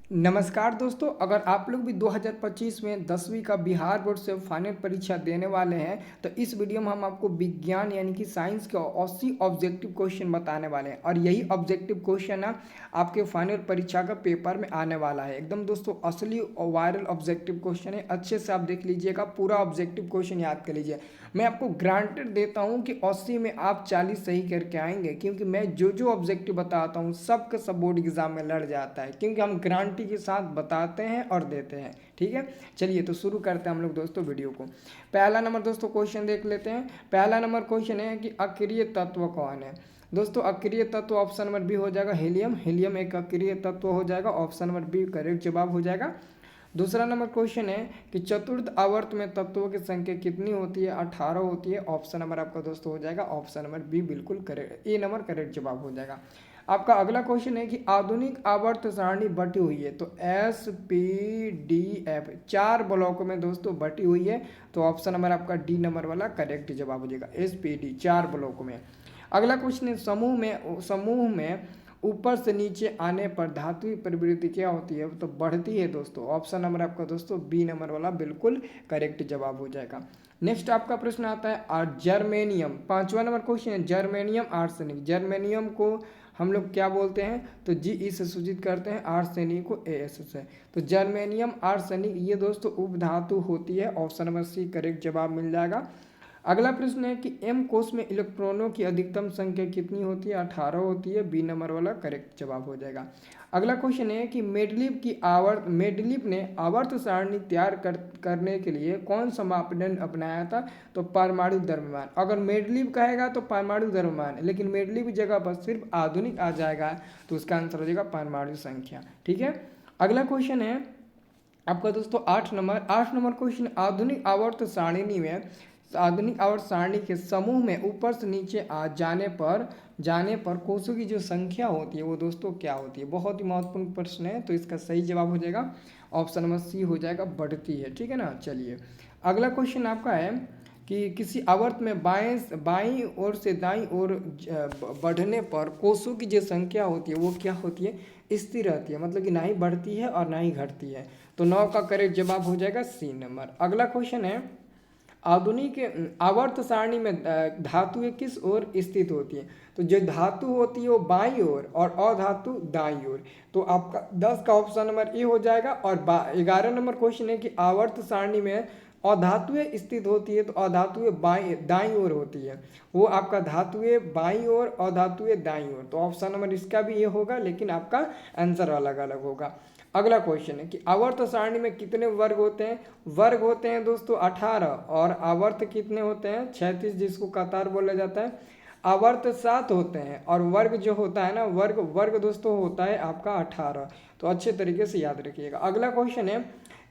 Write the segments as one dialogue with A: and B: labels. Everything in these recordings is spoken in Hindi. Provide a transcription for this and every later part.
A: नमस्कार दोस्तों, अगर आप लोग भी 2025 में 10वीं का बिहार बोर्ड से फाइनल परीक्षा देने वाले हैं तो इस वीडियो में हम आपको विज्ञान यानी कि साइंस के 80 ऑब्जेक्टिव क्वेश्चन बताने वाले हैं और यही ऑब्जेक्टिव क्वेश्चन ना आपके फाइनल परीक्षा का पेपर में आने वाला है। एकदम दोस्तों असली और वायरल ऑब्जेक्टिव क्वेश्चन है, अच्छे से आप देख लीजिएगा, पूरा ऑब्जेक्टिव क्वेश्चन याद कर लीजिए। मैं आपको ग्रांटेड देता हूँ कि 80 में आप 40 सही करके आएंगे, क्योंकि मैं जो जो ऑब्जेक्टिव बताता हूँ सब का सब बोर्ड एग्जाम में लड़ जाता है, क्योंकि हम गारंटी के साथ बताते हैं और देते हैं। ठीक है, चलिए तो शुरू करते हैं हम लोग दोस्तों वीडियो को। पहला नंबर दोस्तों क्वेश्चन देख लेते हैं। पहला नंबर क्वेश्चन है कि अक्रिय तत्व कौन है। दोस्तों अक्रिय तत्व ऑप्शन नंबर बी हो जाएगा हीलियम। हीलियम एक अक्रिय तत्व हो जाएगा, ऑप्शन नंबर बी करेक्ट जवाब हो जाएगा। दूसरा नंबर क्वेश्चन है कि चतुर्थ आवर्त में तत्वों की संख्या कितनी होती है। 18 होती है, ऑप्शन नंबर आपका दोस्तों हो जाएगा ऑप्शन नंबर बी, बिल्कुल करेक्ट, ए नंबर करेक्ट जवाब हो जाएगा। आपका अगला क्वेश्चन है कि आधुनिक आवर्त सारणी बटी हुई है, तो एस पी डी एफ 4 ब्लॉकों में दोस्तों बटी हुई है, तो ऑप्शन नंबर आपका डी नंबर वाला करेक्ट जवाब हो जाएगा, एस पी डी 4 ब्लॉकों में। अगला क्वेश्चन है समूह में ऊपर से नीचे आने पर धातुई प्रवृत्ति क्या होती है, तो बढ़ती है दोस्तों, ऑप्शन नंबर आपका दोस्तों बी नंबर वाला बिल्कुल करेक्ट जवाब हो जाएगा। नेक्स्ट आपका प्रश्न आता है जर्मेनियम, 5वां नंबर क्वेश्चन है जर्मेनियम आर्सेनिक। जर्मेनियम को हम लोग क्या बोलते हैं, तो जी ई से सूचित करते हैं, आर्सेनिक को ए एस से। तो जर्मेनियम आर्सेनिक ये दोस्तों उपधातु होती है, ऑप्शन नंबर सी करेक्ट जवाब मिल जाएगा। अगला प्रश्न है कि एम कोष में इलेक्ट्रॉनों की अधिकतम संख्या कितनी होती है, 18 होती है, बी नंबर वाला करेक्ट जवाब हो जाएगा। अगला क्वेश्चन है कि मेडलिप ने आवर्त सारणी तैयार करने के लिए कौन सा मापदंड अपनाया था, तो परमाणु द्रव्यमान। अगर मेडलिप कहेगा तो परमाणु द्रव्यमान, लेकिन मेडलिप की जगह पर सिर्फ आधुनिक आ जाएगा तो उसका आंसर हो जाएगा परमाणु संख्या। ठीक है, अगला क्वेश्चन है आपका दोस्तों 8 नंबर क्वेश्चन, आधुनिक आवर्त सारणी के समूह में ऊपर से नीचे आ जाने पर कोषों की जो संख्या होती है वो दोस्तों क्या होती है। बहुत ही महत्वपूर्ण प्रश्न है, तो इसका सही जवाब हो जाएगा ऑप्शन नंबर सी हो जाएगा, बढ़ती है। ठीक है ना, चलिए अगला क्वेश्चन आपका है कि किसी आवर्त में बाईं ओर से दाईं ओर बढ़ने पर कोषों की जो संख्या होती है वो क्या होती है, स्थिर रहती है, मतलब कि ना ही बढ़ती है और ना ही घटती है, तो 9 का करेक्ट जवाब हो जाएगा सी नंबर। अगला क्वेश्चन है आधुनिक आवर्त सारणी में धातुएं किस ओर स्थित होती हैं, तो जो धातु होती है वो बाईं ओर और अधातु दाईं ओर, तो आपका 10 का ऑप्शन नंबर ए हो जाएगा। और 11 नंबर क्वेश्चन है कि आवर्त सारणी में अधातुएं स्थित होती है, तो अधातुएं दाईं ओर होती है, वो आपका धातुएं बाईं ओर अधातुएं दाईं ओर, तो ऑप्शन नंबर इसका भी ये होगा, लेकिन आपका आंसर अलग अलग होगा। अगला क्वेश्चन है कि आवर्त सारणी में कितने वर्ग होते हैं। वर्ग होते हैं दोस्तों 18, और आवर्त कितने होते हैं 36, जिसको कतार बोला जाता है। आवर्त 7 होते हैं और वर्ग जो होता है ना, वर्ग दोस्तों होता है आपका 18, तो अच्छे तरीके से याद रखिएगा। अगला क्वेश्चन है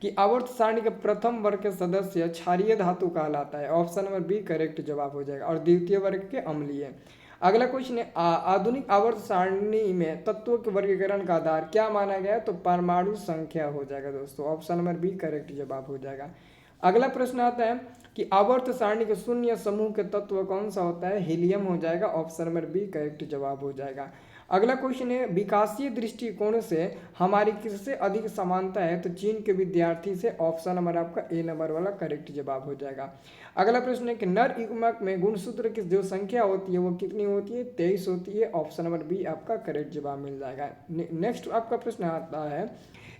A: कि आवर्त सारणी के प्रथम वर्ग के सदस्य क्षारीय धातु कहलाता है, ऑप्शन नंबर बी करेक्ट जवाब हो जाएगा, और द्वितीय वर्ग के अम्लीय। अगला क्वेश्चन है आधुनिक आवर्त सारणी में तत्वों के वर्गीकरण का आधार क्या माना गया है, तो परमाणु संख्या हो जाएगा दोस्तों, ऑप्शन नंबर बी करेक्ट जवाब हो जाएगा। अगला प्रश्न आता है कि आवर्त सारणी के शून्य समूह के तत्व कौन सा होता है, हीलियम हो जाएगा, ऑप्शन नंबर बी करेक्ट जवाब हो जाएगा। अगला क्वेश्चन है विकासीय दृष्टिकोण से हमारी किससे अधिक समानता है, तो चीन के विद्यार्थी से, ऑप्शन नंबर आपका ए नंबर वाला करेक्ट जवाब हो जाएगा। अगला प्रश्न है कि नर युग्मक में गुणसूत्र की जो संख्या होती है वो कितनी होती है, 23 होती है, ऑप्शन नंबर बी आपका करेक्ट जवाब मिल जाएगा। नेक्स्ट आपका प्रश्न आता है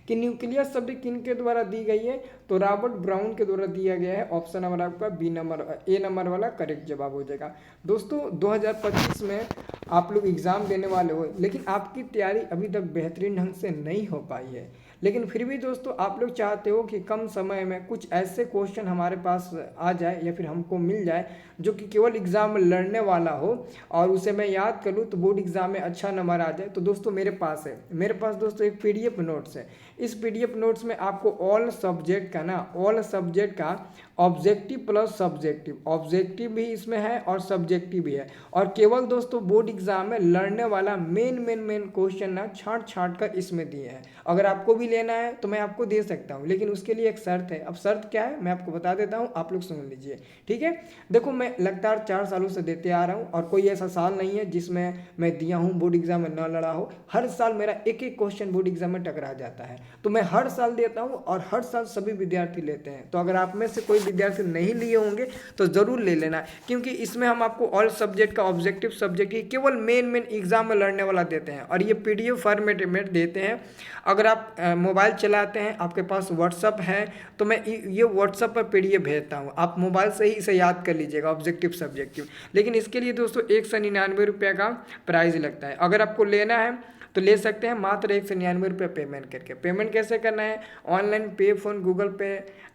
A: कि न्यूक्लियस शब्द किनके द्वारा दी गई है, तो रॉबर्ट ब्राउन के द्वारा दिया गया है, ऑप्शन नंबर आपका बी नंबर ए नंबर वाला करेक्ट जवाब हो जाएगा। दोस्तों 2025 में आप लोग एग्ज़ाम देने वाले हो, लेकिन आपकी तैयारी अभी तक बेहतरीन ढंग से नहीं हो पाई है, लेकिन फिर भी दोस्तों आप लोग चाहते हो कि कम समय में कुछ ऐसे क्वेश्चन हमारे पास आ जाए या फिर हमको मिल जाए जो कि केवल एग्ज़ाम में लड़ने वाला हो और उसे मैं याद कर लूँ तो बोर्ड एग्ज़ाम में अच्छा नंबर आ जाए। तो दोस्तों मेरे पास दोस्तों एक PDF नोट्स है। इस PDF नोट्स में आपको ऑल सब्जेक्ट का ऑब्जेक्टिव प्लस सब्जेक्टिव भी इसमें है और सब्जेक्टिव भी है, और केवल दोस्तों बोर्ड एग्जाम में लड़ने वाला मेन क्वेश्चन ना छांट छांट कर इसमें दिए हैं। अगर आपको भी लेना है तो मैं आपको दे सकता हूँ, लेकिन उसके लिए एक शर्त है। अब शर्त क्या है मैं आपको बता देता हूँ, आप लोग सुन लीजिए, ठीक है। देखो मैं लगातार 4 सालों से देते आ रहा हूँ और कोई ऐसा साल नहीं है जिसमें मैं दिया हूँ बोर्ड एग्जाम में ना लड़ा हो। हर साल मेरा एक एक क्वेश्चन बोर्ड एग्जाम में टकरा जाता है, तो मैं हर साल देता हूँ और हर साल सभी विद्यार्थी लेते हैं। तो अगर आप में से कोई विद्यार्थी नहीं लिए होंगे तो ज़रूर ले लेना, क्योंकि इसमें हम आपको ऑल सब्जेक्ट का ऑब्जेक्टिव सब्जेक्ट की केवल मेन एग्जाम में लड़ने वाला देते हैं और ये PDF फॉर्मेट में देते हैं। अगर आप मोबाइल चलाते हैं, आपके पास व्हाट्सअप है, तो मैं ये व्हाट्सअप पर PDF भेजता हूँ, आप मोबाइल से ही इसे याद कर लीजिएगा ऑब्जेक्टिव सब्जेक्टिव। लेकिन इसके लिए दोस्तों 199 रुपये का प्राइस लगता है। अगर आपको लेना है तो ले सकते हैं मात्र 199 रुपये पेमेंट करके। पेमेंट कैसे करना है? ऑनलाइन पे, फोन, गूगल पे,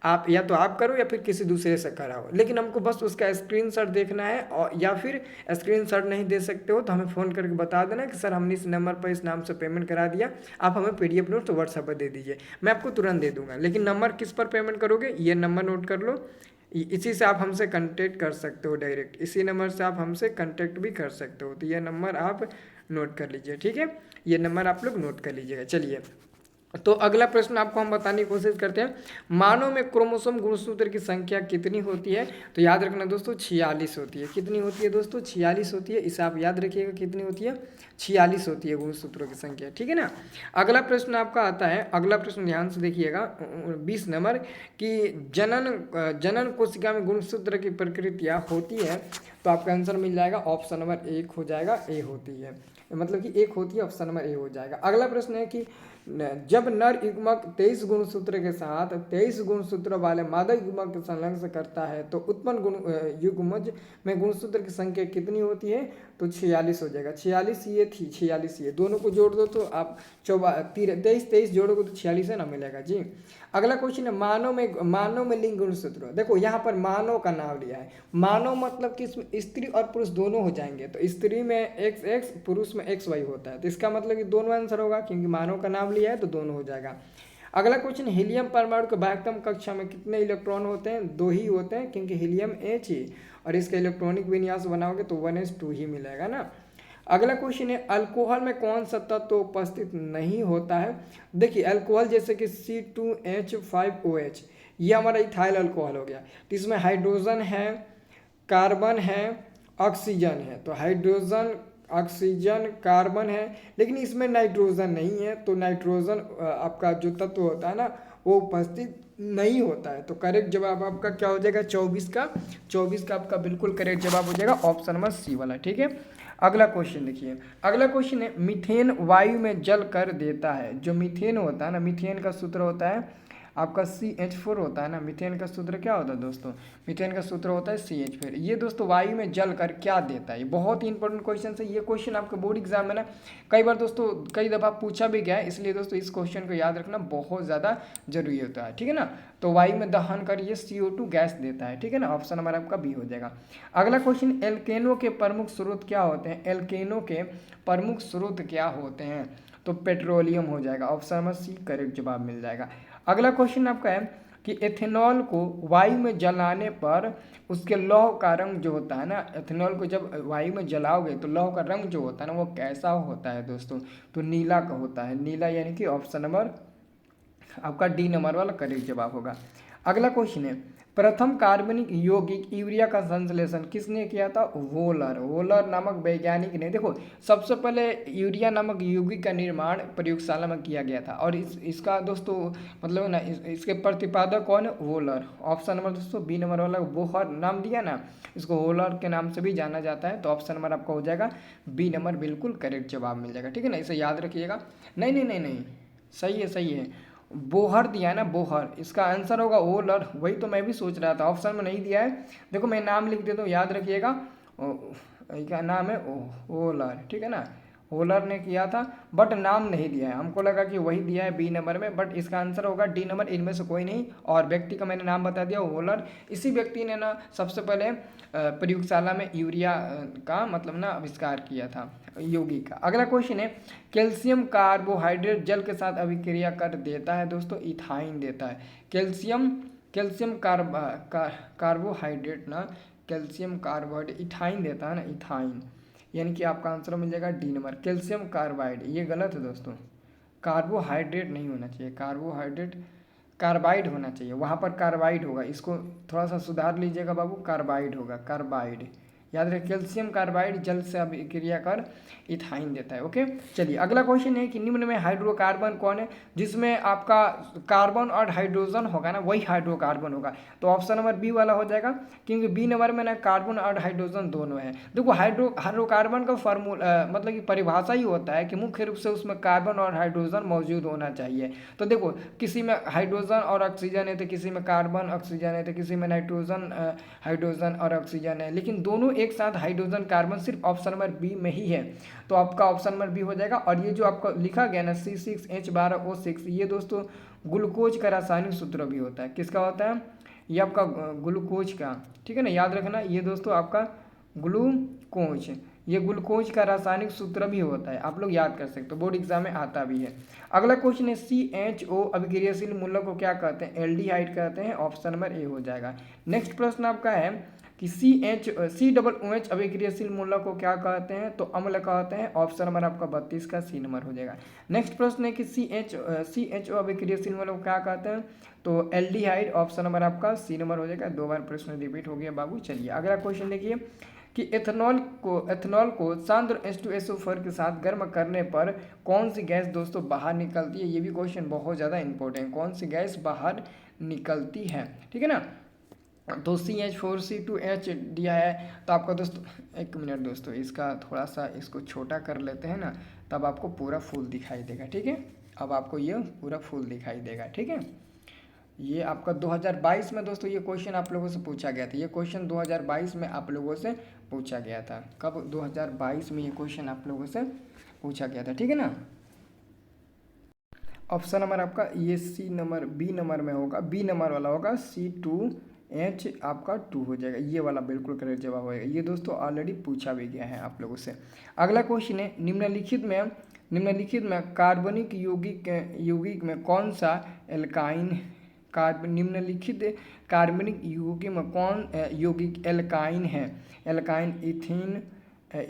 A: आप या तो आप करो या फिर किसी दूसरे से कराओ, लेकिन हमको बस उसका स्क्रीनशॉट देखना है। और या फिर स्क्रीनशॉट नहीं दे सकते हो तो हमें फ़ोन करके बता देना कि सर हमने इस नंबर पर इस नाम से पेमेंट करा दिया, आप हमें PDF नोट तो व्हाट्सएप पर दे दीजिए, मैं आपको तुरंत दे दूंगा। लेकिन नंबर किस पर पेमेंट करोगे, ये नंबर नोट कर लो, इसी से आप हमसे कांटेक्ट कर सकते हो डायरेक्ट, इसी नंबर से आप हमसे कांटेक्ट भी कर सकते हो। तो यह नंबर आप नोट कर लीजिए, ठीक है, ये नंबर आप लोग नोट कर लीजिएगा। चलिए, तो अगला प्रश्न आपको हम बताने की कोशिश करते हैं, मानव में क्रोमोसोम गुणसूत्र की संख्या कितनी होती है? तो याद रखना दोस्तों 46 होती है। कितनी होती है दोस्तों? 46 होती है, इसे आप याद रखिएगा कितनी होती है, 46 होती है गुणसूत्रों की संख्या, ठीक है ना। अगला प्रश्न आपका आता है, अगला प्रश्न ध्यान से देखिएगा 20 नंबर कि जनन कोशिका में गुणसूत्र की प्रकृतियाँ होती है, तो आपका आंसर मिल जाएगा ऑप्शन नंबर 1 हो जाएगा, ए होती है, मतलब कि 1 होती है, ऑप्शन नंबर ए हो जाएगा। अगला प्रश्न है कि जब नर युग्मक 23 गुणसूत्र के साथ 23 गुणसूत्र वाले मादा युग्मक को संलग्न करता है तो उत्पन्न युग्मज में गुणसूत्र की संख्या कितनी होती है? तो 46 हो जाएगा। 46 ये थी, 46 ये, दोनों को जोड़ दो तो आप 23 जोड़ोगे तो 46 है ना मिलेगा जी। अगला क्वेश्चन है, मानव में लिंग गुणसूत्र। देखो यहाँ पर मानव का नाम लिया है, मानव मतलब कि इसमें स्त्री और पुरुष दोनों हो जाएंगे, तो स्त्री में XX, पुरुष में XY होता है, तो इसका मतलब कि दोनों आंसर होगा, क्योंकि मानव का नाम लिया है तो दोनों हो जाएगा। अगला क्वेश्चन, हीलियम परमाणु के बाह्यतम कक्षा में कितने इलेक्ट्रॉन होते हैं? 2 ही होते हैं, क्योंकि हीलियम H ही, और इसका इलेक्ट्रॉनिक विन्यास बनाओगे तो 1s2 ही मिलेगा ना। अगला क्वेश्चन है, अल्कोहल में कौन सा तत्व उपस्थित नहीं होता है? देखिए अल्कोहल जैसे कि C2H5OH, ये हमारा इथाइल अल्कोहल हो गया, तो इसमें हाइड्रोजन है, कार्बन है, ऑक्सीजन है, तो हाइड्रोजन, ऑक्सीजन, कार्बन है, लेकिन इसमें नाइट्रोजन नहीं है, तो नाइट्रोजन आपका जो तत्व होता है ना वो उपस्थित नहीं होता है। तो करेक्ट जवाब आपका क्या हो जाएगा? 24 का आपका बिल्कुल करेक्ट जवाब हो जाएगा, ऑप्शन नंबर C वाला, ठीक है। अगला क्वेश्चन देखिए, अगला क्वेश्चन है, मीथेन वायु में जल कर देता है। जो मीथेन होता है ना, मीथेन का सूत्र होता है आपका CH4 होता है ना। मीथेन का सूत्र क्या होता है दोस्तों? मीथेन का सूत्र होता है CH4। ये दोस्तों वायु में जल कर क्या देता है? ये बहुत ही इंपॉर्टेंट क्वेश्चन है। ये क्वेश्चन आपके बोर्ड एग्जाम में ना कई बार दोस्तों कई दफ़ा पूछा भी गया है, इसलिए दोस्तों इस क्वेश्चन को याद रखना बहुत ज़्यादा जरूरी होता है, ठीक है ना। तो वायु में दहन कर ये CO2 गैस देता है, ठीक है ना। ऑप्शन नंबर आपका B हो जाएगा। अगला क्वेश्चन, एल्केनो के प्रमुख स्रोत क्या होते हैं? एल्केनो के प्रमुख स्रोत क्या होते हैं? तो पेट्रोलियम हो जाएगा, ऑप्शन नंबर C करेक्ट जवाब मिल जाएगा। अगला क्वेश्चन आपका है कि एथेनॉल को वायु में जलाने पर उसके लौह का रंग जो होता है ना, एथेनॉल को जब वायु में जलाओगे तो लौह का रंग जो होता है ना वो कैसा होता है दोस्तों? तो नीला का होता है, नीला, यानी कि ऑप्शन नंबर आपका D नंबर वाला करेक्ट जवाब होगा। अगला क्वेश्चन है, प्रथम कार्बनिक यौगिक यूरिया का संश्लेषण किसने किया था? वोलर नामक वैज्ञानिक ने। देखो सबसे पहले यूरिया नामक यौगिक का निर्माण प्रयोगशाला में किया गया था, और इसका दोस्तों मतलब ना इसके प्रतिपादक कौन है? वोलर। ऑप्शन नंबर दोस्तों B नंबर वाला, बोहर नाम दिया ना, इसको वोलर के नाम से भी जाना जाता है, तो ऑप्शन नंबर आपका हो जाएगा B नंबर, बिल्कुल करेक्ट जवाब मिल जाएगा, ठीक है ना। इसे याद रखिएगा। नहीं, सही है, बोहर दिया है ना, बोहर, इसका आंसर होगा ओलर। वही तो मैं भी सोच रहा था, ऑप्शन में नहीं दिया है। देखो मैं नाम लिख देता हूँ, याद रखिएगा, क्या नाम है? ओलर, ठीक है ना। ओलर ने किया था, बट नाम नहीं दिया है, हमको लगा कि वही दिया है B नंबर में, बट इसका आंसर होगा D नंबर, इनमें से कोई नहीं। और व्यक्ति का मैंने नाम बता दिया, ओलर। इसी व्यक्ति ने ना सबसे पहले प्रयोगशाला में यूरिया का मतलब ना आविष्कार किया था, यौगिक का। अगला क्वेश्चन है, कैल्शियम कार्बोहाइड्रेट जल के साथ अभिक्रिया कर देता है दोस्तों, इथाइन देता है। कैल्शियम कार्बोहाइड्रेट ना, कैल्शियम कार्बोहाइड्रेट इथाइन देता है ना, इथाइन। यानी कि आपका आंसर मिल जाएगा डी नंबर, कैल्शियम कार्बाइड। ये गलत है दोस्तों, कार्बोहाइड्रेट नहीं होना चाहिए, कार्बोहाइड्रेट कार्बाइड होना चाहिए, वहाँ पर कार्बाइड होगा, इसको थोड़ा सा सुधार लीजिएगा बाबू, कार्बाइड होगा, कार्बाइड। याद रखें, कैल्शियम कार्बाइड जल से अभिक्रिया कर इथाइन देता है। ओके, चलिए अगला क्वेश्चन है कि निम्न में हाइड्रोकार्बन कौन है जिसमें आपका कार्बन और हाइड्रोजन होगा ना, वही हाइड्रोकार्बन होगा। तो ऑप्शन नंबर बी वाला हो जाएगा, क्योंकि बी नंबर में ना कार्बन और हाइड्रोजन दोनों है। देखो हाइड्रोकार्बन का फार्मूला मतलब कि परिभाषा ही होता है कि मुख्य रूप से उसमें कार्बन और हाइड्रोजन मौजूद होना चाहिए। तो देखो, किसी में हाइड्रोजन और ऑक्सीजन है, तो किसी में कार्बन ऑक्सीजन है, तो किसी में नाइट्रोजन हाइड्रोजन और ऑक्सीजन है, लेकिन दोनों एक साथ हाइड्रोजन कार्बन सिर्फ ऑप्शन नंबर बी में ही है। तो आपका ऑप्शन नंबर बी हो जाएगा। और ये जो आपका लिखा गया ना C6H12O6, ये दोस्तों ग्लूकोज का रासायनिक सूत्र भी होता है। किसका होता है? ये आपका ग्लूकोज का, ठीक है ना, याद रखना। ये दोस्तों आपका ग्लूकोज, ये ग्लूकोज का रासायनिक सूत्र भी होता है, आप लोग याद कर सकते हो, बोर्ड एग्जाम में आता भी है। अगला क्वेश्चन है CHO अभिक्रियाशील मूलक को क्या कहते हैं? एल्डिहाइड कहते हैं, ऑप्शन नंबर ए हो जाएगा। नेक्स्ट प्रश्न आपका है कि COOH अभिक्रियाशील मूलक को क्या कहते हैं? तो अम्ल कहते हैं, ऑप्शन नंबर आपका 32 का सी नंबर हो जाएगा। नेक्स्ट प्रश्न है कि CHO अभिक्रियाशील मूलक को क्या कहते हैं? तो एल्डिहाइड, ऑप्शन नंबर आपका सी नंबर हो जाएगा। 2 बार प्रश्न रिपीट हो गया बाबू। चलिए अगला क्वेश्चन देखिए कि एथेनॉल को सांद्र H2SO4 के साथ गर्म करने पर कौन सी गैस दोस्तों बाहर निकलती है? ये भी क्वेश्चन बहुत ज़्यादा इंपॉर्टेंट है, कौन सी गैस बाहर निकलती है, ठीक है ना। तो CH4C2H दिया है, तो आपका दोस्तों, एक मिनट दोस्तों, इसका थोड़ा सा इसको छोटा कर लेते हैं ना, तब आपको पूरा फुल दिखाई देगा, ठीक है। अब आपको ये पूरा फुल दिखाई देगा, ठीक है। ये आपका 2022 में दोस्तों ये क्वेश्चन आप लोगों से पूछा गया था, ये क्वेश्चन 2022 में आप लोगों से पूछा गया था। कब? 2022 में ये क्वेश्चन आप लोगों से पूछा गया था, ठीक है ना। ऑप्शन नंबर आपका ये सी नंबर, बी नंबर में होगा, बी नंबर वाला होगा, C2H आपका 2 हो जाएगा, ये वाला बिल्कुल करेक्ट जवाब होगा। ये दोस्तों ऑलरेडी पूछा भी गया है आप लोगों से। अगला क्वेश्चन है, निम्नलिखित में कार्बनिक यौगिक में कौन सा एल्काइन निम्नलिखित कार्बनिक यौगिक में कौन यौगिक एल्काइन है? एल्काइन, इथीन,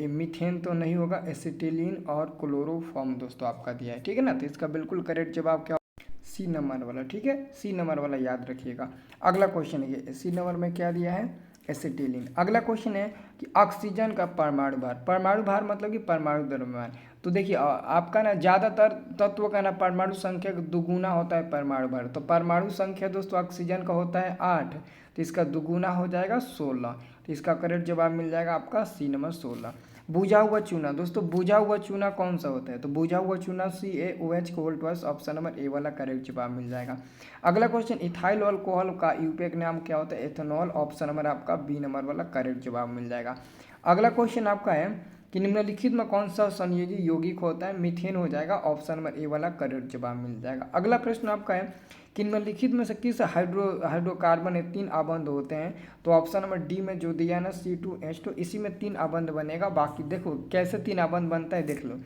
A: मीथेन तो नहीं होगा, एसिटिलीन और क्लोरोफॉर्म दोस्तों आपका दिया है, ठीक है ना। तो इसका बिल्कुल करेक्ट जवाब क्या? सी नंबर वाला, ठीक है, सी नंबर वाला याद रखिएगा। अगला क्वेश्चन है, सी नंबर में क्या दिया है? एसिटिलीन। अगला क्वेश्चन है कि ऑक्सीजन का परमाणु भार मतलब कि परमाणु द्रव्यमान। तो देखिए आपका ना ज़्यादातर तत्व का ना परमाणु संख्या दुगुना होता है परमाणु भार। तो परमाणु संख्या दोस्तों ऑक्सीजन का होता है 8, तो इसका दुगुना हो जाएगा 16। तो इसका करेक्ट जवाब मिल जाएगा आपका सी नंबर 16। बुझा हुआ चूना दोस्तों, बुझा हुआ चूना कौन सा होता है? तो बुझा हुआ चूना CaOH, ऑप्शन नंबर ए वाला करेक्ट जवाब मिल जाएगा। अगला क्वेश्चन, इथाइल अल्कोहल का यूपीएक नाम क्या होता है? एथेनॉल, ऑप्शन नंबर आपका बी नंबर वाला करेक्ट जवाब मिल जाएगा। अगला क्वेश्चन आपका है कि निम्नलिखित में कौन सा संयोजी यौगिक होता है? मीथेन हो जाएगा, ऑप्शन नंबर ए वाला करेक्ट जवाब मिल जाएगा। अगला प्रश्न आपका है कि निम्नलिखित में से किस हाइड्रोकार्बन में 3 आबंध होते हैं? तो ऑप्शन नंबर डी में जो दिया ना C2H, तो इसी में 3 आबंध बनेगा। बाकी देखो कैसे 3 आबंध बनता है, देख लो।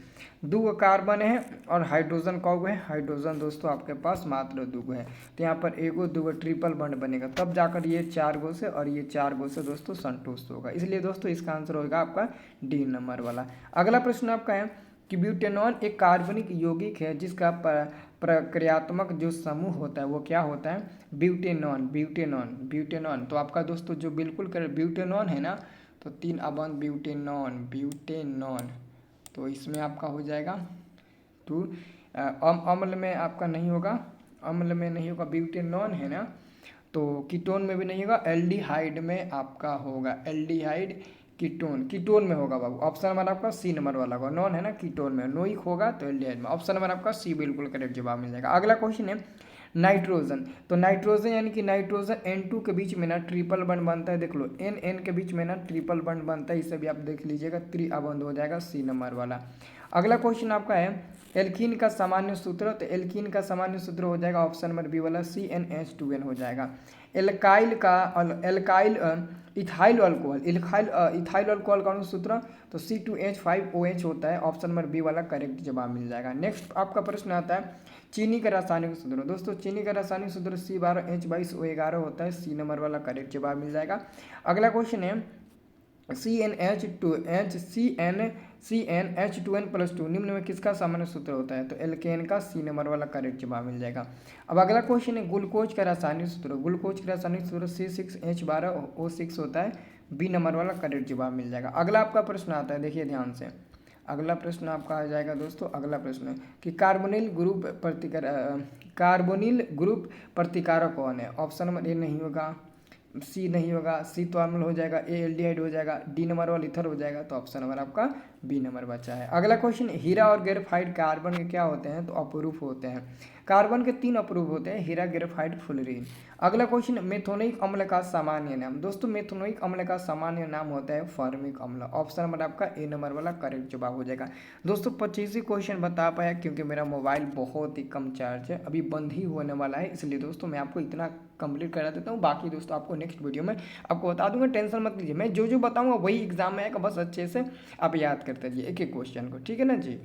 A: 2 कार्बन है और हाइड्रोजन का है, हाइड्रोजन दोस्तों आपके पास मात्र 2 है, तो यहाँ पर 1 2 ट्रिपल बॉन्ड बनेगा, तब जाकर ये 4 गो से और ये 4 गो से दोस्तों संतुष्ट होगा। इसलिए दोस्तों इसका आंसर होगा आपका डी नंबर वाला। अगला प्रश्न आपका है कि ब्यूटेनॉल एक कार्बनिक यौगिक है जिसका प्रक्रियात्मक जो समूह होता है वो क्या होता है? ब्यूटेनॉन। तो आपका दोस्तों जो बिल्कुल कर ब्यूटेनॉन है ना, तो 3 आबंध ब्यूटेनॉन, तो इसमें आपका हो जाएगा 2। अम्ल में आपका नहीं होगा, अम्ल में नहीं होगा, ब्यूटेनॉन है ना, तो कीटोन में भी नहीं होगा, एल्डिहाइड में आपका होगा, एल्डिहाइड कीटोन में होगा बाबू। ऑप्शन नंबर आपका सी नंबर वाला होगा, नॉन है ना, कीटोन में, नोइक होगा तो एल्डिहाइड में, ऑप्शन नंबर आपका सी बिल्कुल करेक्ट जवाब मिल जाएगा। अगला क्वेश्चन है नाइट्रोजन। तो नाइट्रोजन यानी कि नाइट्रोजन N2 के बीच में ना ट्रिपल बॉन्ड बनता है, देख लो N के बीच में ना ट्रिपल बॉन्ड बनता है, इसे भी आप देख लीजिएगा, त्रिआबंध हो जाएगा, सी नंबर वाला। अगला क्वेश्चन आपका है एल्कीन का सामान्य सूत्र, तो एल्कीन का सामान्य सूत्र हो जाएगा ऑप्शन नंबर बी वाला CnH2n हो जाएगा। इथाइल अल्कोहल का सूत्र तो C2H5OH होता है, ऑप्शन नंबर बी वाला करेक्ट जवाब मिल जाएगा। नेक्स्ट आपका प्रश्न आता है चीनी का रासायनिक सूत्र। दोस्तों चीनी का रासायनिक सूत्र C12H22O11 होता है, सी नंबर वाला करेक्ट जवाब मिल जाएगा। अगला क्वेश्चन है CnH2n+2 निम्न में किसका सामान्य सूत्र होता है? तो एल्केन का सी नंबर वाला करेक्ट जवाब मिल जाएगा। अब अगला क्वेश्चन है ग्लूकोज का रासायनिक सूत्र। ग्लूकोज का रासायनिक सूत्र C6H12O6 होता है, बी नंबर वाला करेक्ट जवाब मिल जाएगा। अगला आपका प्रश्न आता है, देखिए ध्यान से। अगला प्रश्न आपका आ जाएगा दोस्तों, अगला प्रश्न कि कार्बोनिल ग्रुप प्रतिकारक कौन है? ऑप्शन नंबर ए नहीं होगा, सी नहीं होगा, सी तो अम्ल हो जाएगा, ए एल्डिहाइड हो जाएगा, डी नंबर वाला ईथर हो जाएगा, तो ऑप्शन नंबर आपका बी नंबर बचा है। अगला क्वेश्चन, हीरा और ग्रेफाइट कार्बन के क्या होते हैं? तो अपरूप होते हैं। कार्बन के 3 अपरूप होते हैं, हीरा, ग्रेफाइट, फ्लोरीन। अगला क्वेश्चन, मेथोनिक अम्ल का सामान्य नाम। दोस्तों मेथोनिक अम्ल का सामान्य नाम होता है फॉर्मिक अम्ल। ऑप्शन नंबर आपका ए नंबर वाला करेक्ट जवाब हो जाएगा। दोस्तों 25 ही क्वेश्चन बता पाया क्योंकि मेरा मोबाइल बहुत ही कम चार्ज है, अभी बंद ही होने वाला है, इसलिए दोस्तों मैं आपको इतना कंप्लीट करा देता हूँ। बाकी दोस्तों आपको नेक्स्ट वीडियो में आपको बता दूंगा, टेंशन मत लीजिए। मैं जो जो बताऊंगा वही एग्जाम में आएगा, बस अच्छे से आप याद करते रहिए एक एक क्वेश्चन को, ठीक है ना जी।